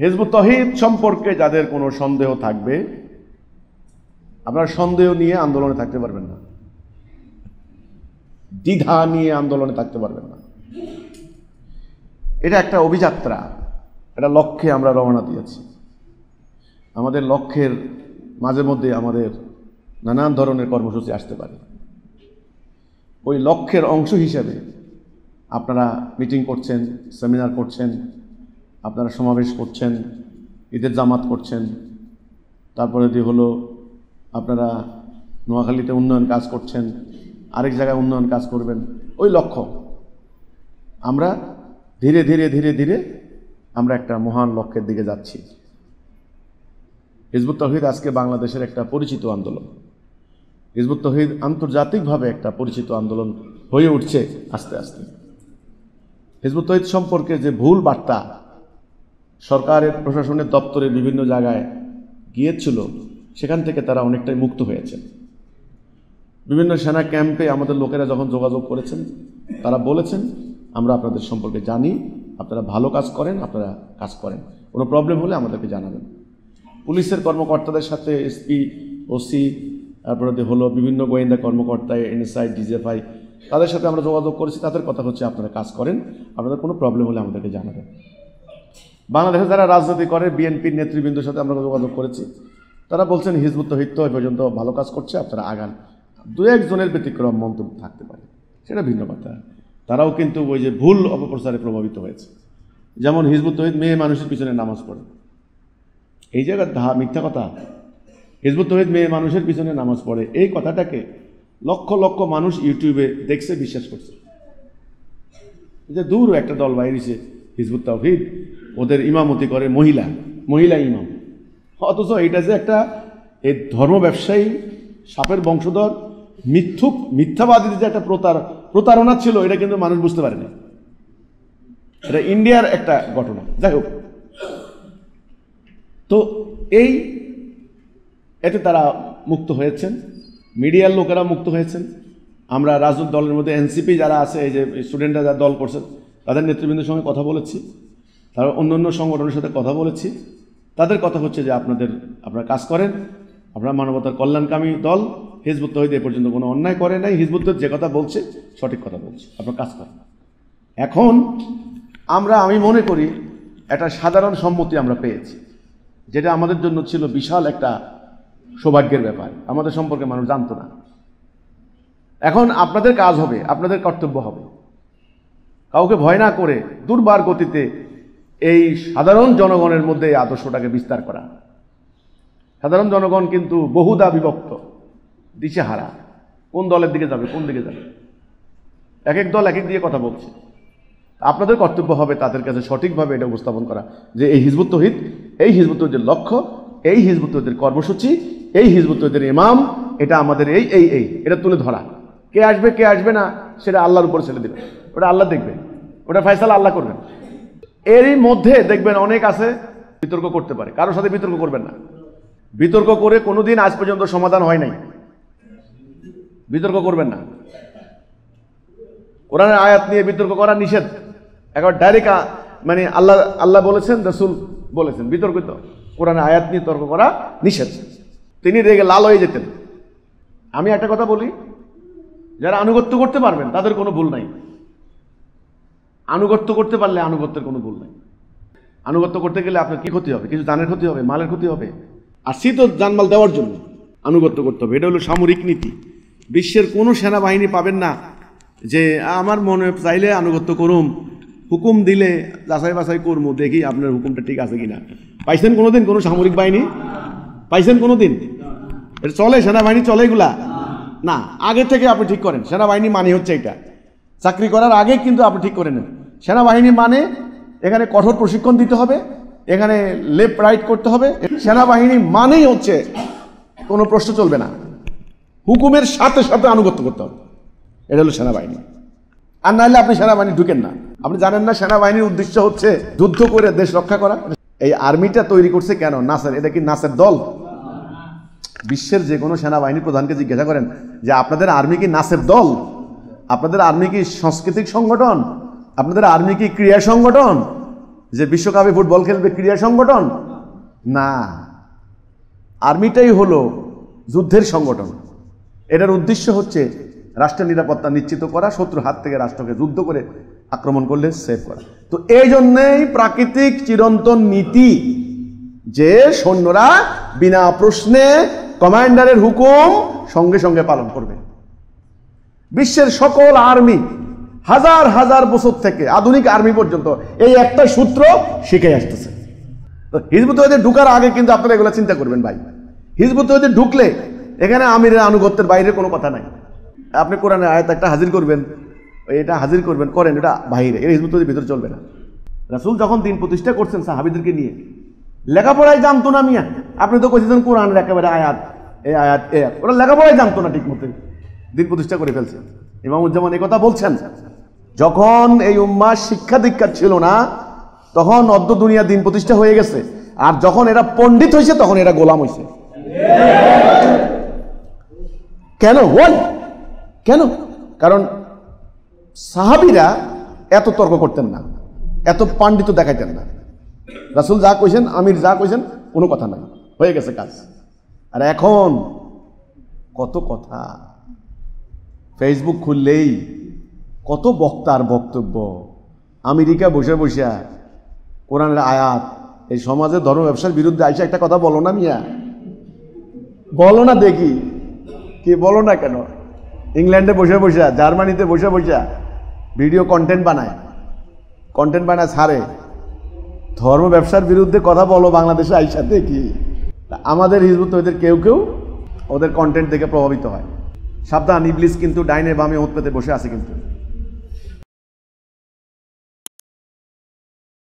Hizb ut তৌহিদ সম্পর্কে যাদের কোনো সন্দেহ থাকবে, আপনারা সন্দেহ নিয়ে আন্দোলনে থাকতে পারবেন না, দ্বিধা নিয়ে আন্দোলনে থাকতে পারবেন না। এটা একটা অভিযাত্রা, এটা লক্ষ্যে আমরা রওনা দিয়েছি। আমাদের লক্ষ্যের মাঝে মধ্যে আমাদের নানান ধরনের কর্মসূচি আসতে পারে। ওই লক্ষ্যের অংশ হিসেবে আপনারা মিটিং করছেন, সেমিনার করছেন, আপনারা সমাবেশ করছেন, ঈদের জামাত করছেন, তারপরে হলো আপনারা নোয়াখালীতে উন্নয়ন কাজ করছেন, আরেক জায়গায় উন্নয়ন কাজ করবেন। ওই লক্ষ্য আমরা ধীরে ধীরে ধীরে ধীরে আমরা একটা মহান লক্ষ্যের দিকে যাচ্ছি। হিজবুত তৌহিদ আজকে বাংলাদেশের একটা পরিচিত আন্দোলন। হিজবুত তৌহিদ আন্তর্জাতিকভাবে একটা পরিচিত আন্দোলন হয়ে উঠছে আস্তে আস্তে। হিজবুত তৌহিদ সম্পর্কে যে ভুল বার্তা সরকারের প্রশাসনের দপ্তরে বিভিন্ন জায়গায় গিয়েছিল, সেখান থেকে তারা অনেকটাই মুক্ত হয়েছেন। বিভিন্ন সেনা ক্যাম্পে আমাদের লোকেরা যখন যোগাযোগ করেছেন, তারা বলেছেন আমরা আপনাদের সম্পর্কে জানি, আপনারা ভালো কাজ করেন, আপনারা কাজ করেন, কোনো প্রবলেম হলে আমাদেরকে জানাবেন। পুলিশের কর্মকর্তাদের সাথে এসপি, ওসি, তারপরে হলো বিভিন্ন গোয়েন্দা কর্মকর্তা, এনএসআই, ডিজিএফআই, তাদের সাথে আমরা যোগাযোগ করেছি। তাদের কথা হচ্ছে আপনারা কাজ করেন, আপনাদের কোনো প্রবলেম হলে আমাদেরকে জানাবেন। বাংলাদেশে যারা রাজনীতি করে, বিএনপির নেতৃবৃন্দের সাথে আমরা যোগাযোগ করেছি, তারা বলছেন হিজবুত তৌহিদ তো এ পর্যন্ত ভালো কাজ করছে, আপনারা আগান। দু একজনের ব্যতিক্রম মন্তব্য থাকতে পারে, সেটা ভিন্ন কথা। তারাও কিন্তু ওই যে ভুল অপপ্রচারে প্রভাবিত হয়েছে। যেমন হিজবুত তৌহিদ মেয়ে মানুষের পিছনে নামাজ পড়ে, এই জায়গার মিথ্যা কথা। হিজবুত তৌহিদ মেয়ে মানুষের পিছনে নামাজ পড়ে, এই কথাটাকে লক্ষ লক্ষ মানুষ ইউটিউবে দেখছে, বিশ্বাস করছে। যে দূর একটা দল বাইরেছে হিজবুত তৌহিদ, ওদের ইমামতি করে মহিলা ইমাম, অথচ এটা যে একটা এই ধর্ম ব্যবসায়ী, সাপের বংশধর, মিথ্যাবাদীদের যে একটা প্রতারণা ছিল, এটা কিন্তু মানুষ বুঝতে পারেনি। এটা ইন্ডিয়ার একটা ঘটনা। যাই হোক, তো এতে তারা মুক্ত হয়েছেন, মিডিয়ার লোকেরা মুক্ত হয়েছেন। আমরা রাজনৈতিক দলের মধ্যে এনসিপি যারা আছে, এই যে স্টুডেন্টরা যারা দল করছেন, তাদের নেতৃবৃন্দের সঙ্গে কথা বলেছি, তারা অন্য সংগঠনের সাথে কথা বলেছি। তাদের কথা হচ্ছে যে আপনারা কাজ করেন, আপনারা মানবতার কল্যাণকামী দল। হিজবুত তৌহিদ এ পর্যন্ত কোনো অন্যায় করে নাই, হিজবুত তৌহিদ যে কথা বলছে সঠিক কথা বলছে, আপনারা কাজ করেন। এখন আমি মনে করি একটা সাধারণ সম্মতি আমরা পেয়েছি, যেটা আমাদের জন্য ছিল বিশাল একটা সৌভাগ্যের ব্যাপার। আমাদের সম্পর্কে মানুষ জানতো না। এখন আপনাদের কাজ হবে, আপনাদের কর্তব্য হবে, কাউকে ভয় না করে দুর্বার গতিতে এই সাধারণ জনগণের মধ্যে এই আদর্শটাকে বিস্তার করা। সাধারণ জনগণ কিন্তু বহুদা বিভক্ত, দিশেহারা, কোন দলের দিকে যাবে, কোন দিকে যাবে, এক এক দল এক এক দিকে কথা বলছে। আপনাদের কর্তব্য হবে তাদের কাছে সঠিকভাবে এটা উপস্থাপন করা যে এই হিজবুত তৌহিদের লক্ষ্য, এই হিজবুত তৌহিদের কর্মসূচি, এই হিজবুত তৌহিদের ইমাম, এটা আমাদের এটা তুলে ধরা। কে আসবে কে আসবে না সেটা আল্লাহর উপর ছেড়ে দেবে, ওটা আল্লাহ দেখবে, ওটা ফয়সালা আল্লাহ করবেন। এরই মধ্যে দেখবেন অনেক আছে বিতর্ক করতে পারে, কারোর সাথে বিতর্ক করবেন না। বিতর্ক করে কোনোদিন আজ পর্যন্ত সমাধান হয় নাই, বিতর্ক করবেন না। কোরআনের আয়াত নিয়ে বিতর্ক করা নিষেধ, একবার ডাইরেক্ট মানে আল্লাহ বলেছেন, রাসূল বলেছেন, বিতর্কিত কোরআনের আয়াত নিয়ে তর্ক করা নিষেধ। তিনি রেগে লাল হয়ে যেতেন। আমি একটা কথা বলি, যারা আনুগত্য করতে পারবেন তাদের কোনো ভুল নাই। আনুগত্য করতে পারলে আনুগত্যের কোনো ভুল নাই। আনুগত্য করতে গেলে আপনার কি ক্ষতি হবে? কিছু জানের ক্ষতি হবে, মালের ক্ষতি হবে। আসছি তো জানমাল দেওয়ার জন্য আনুগত্য করতে হবে, এটা হলো সামরিক নীতি। বিশ্বের কোনো সেনাবাহিনী পাবেন না যে আমার মনে চাইলে আনুগত্য করুম, হুকুম দিলে যাচাই বাছাই করবো, দেখি আপনার হুকুমটা ঠিক আছে কিনা। পাইছেন কোনোদিন কোনো সামরিক বাহিনী? পাইছেন কোনোদিন? এটা চলে, সেনাবাহিনী চলে এগুলা না। আগে থেকে আপনি ঠিক করেন সেনাবাহিনী মানে হচ্ছে এটা। চাকরি করার আগে কিন্তু আপনি ঠিক করে নেন সেনাবাহিনী মানে এখানে কঠোর প্রশিক্ষণ দিতে হবে, এখানে লেফট রাইট করতে হবে। সেনাবাহিনী মানেই হচ্ছে কোনো প্রশ্ন চলবে না, হুকুমের সাথে সাথে আনুগত্য করতে হবে, এটা হলো সেনাবাহিনী। আর নাহলে আপনি সেনাবাহিনী ঢুকেন না। আপনি জানেন না সেনাবাহিনীর উদ্দেশ্য হচ্ছে যুদ্ধ করে দেশ রক্ষা করা। এই আর্মিটা তৈরি করছে কেন? নাসের। এটা কি নাসের দল? বিশ্বের যে কোনো সেনাবাহিনী প্রধানকে জিজ্ঞাসা করেন যে আপনাদের আর্মি কি নাসের দল? আপনাদের আর্মি কি সাংস্কৃতিক সংগঠন? আপনাদের আর্মি কি ক্রীড়া সংগঠন? যে বিশ্বকাপে ফুটবল খেলবে ক্রীড়া সংগঠন না, আর্মিটাই হলো যুদ্ধের সংগঠন। এটার উদ্দেশ্য হচ্ছে রাষ্ট্রের নিরাপত্তা নিশ্চিত করা, শত্রুর হাত থেকে রাষ্ট্রকে যুদ্ধ করে আক্রমণ করলে সেভ করা। তো এই জন্যেই প্রাকৃতিক চিরন্তন নীতি যে সৈন্যরা বিনা প্রশ্নে কমান্ডারের হুকুম সঙ্গে সঙ্গে পালন করবে। বিশ্বের সকল আর্মি হাজার হাজার বছর থেকে আধুনিক আর্মি পর্যন্ত এই একটা সূত্র শিখে আসতেছে। হিজবুত তওহীদে ঢুকার আগে কিন্তু আপনারা এগুলো চিন্তা করবেন ভাই। হিজবুত তওহীদে ঢুকলে এখানে আমিরের আনুগত্যের বাইরে কোনো কথা নাই। আপনি কোরআনের আয়াত একটা হাজির করবেন, এটা হাজির করবেন, করেন, এটা বাইরে, এটা হিজবুত তওহীদের ভিতরে চলবে না। রাসূল যখন দিন প্রতিষ্ঠা করছেন সাহাবীদেরকে নিয়ে, লেখাপড়ায় জানতো না মিয়া। আপনি তো কইছেন কোরআনের একেবারে আয়াত এই আয়াত এ, ওরা লেখাপড়ায় জানতো না ঠিক মতো, দিন প্রতিষ্ঠা করে ফেলছে। ইমামুজ্জামান এই কথা বলছেন, যখন এই উম্মাহ শিক্ষা দীক্ষা ছিল না তখন অর্ধ দুনিয়া দিন প্রতিষ্ঠা হয়ে গেছে, আর যখন এরা পণ্ডিত হয়েছে তখন এরা গোলাম হয়েছে। কেন ওয়াই কেন? কারণ সাহাবীরা এত তর্ক করতেন না, এত পাণ্ডিত্য দেখাইতেন না। রাসূল যা কইছেন, আমির যা কইছেন, কোনো কথা নাই, হয়ে গেছে কাজ। আর এখন কত কথা, ফেসবুক খুললেই কত বক্তার বক্তব্য, আমেরিকা বসে বসে কোরআনের আয়াত, এই সমাজে ধর্ম ব্যবসার বিরুদ্ধে আইসা একটা কথা বলো না মিয়া, বলো না দেখি, কি বলো না কেন? ইংল্যান্ডে বসে বসে, জার্মানিতে বসে বসে ভিডিও কন্টেন্ট বানায় ছাড়ে, ধর্ম ব্যবসার বিরুদ্ধে কথা বলো বাংলাদেশে আইসা দেখি। আমাদের হিজবুত তওহীদের কেউ কেউ ওদের কন্টেন্ট দেখে প্রভাবিত হয়। সাবধান, ইবলিস কিন্তু ডাইনে বামে ওত পেতে বসে আছে কিন্তু।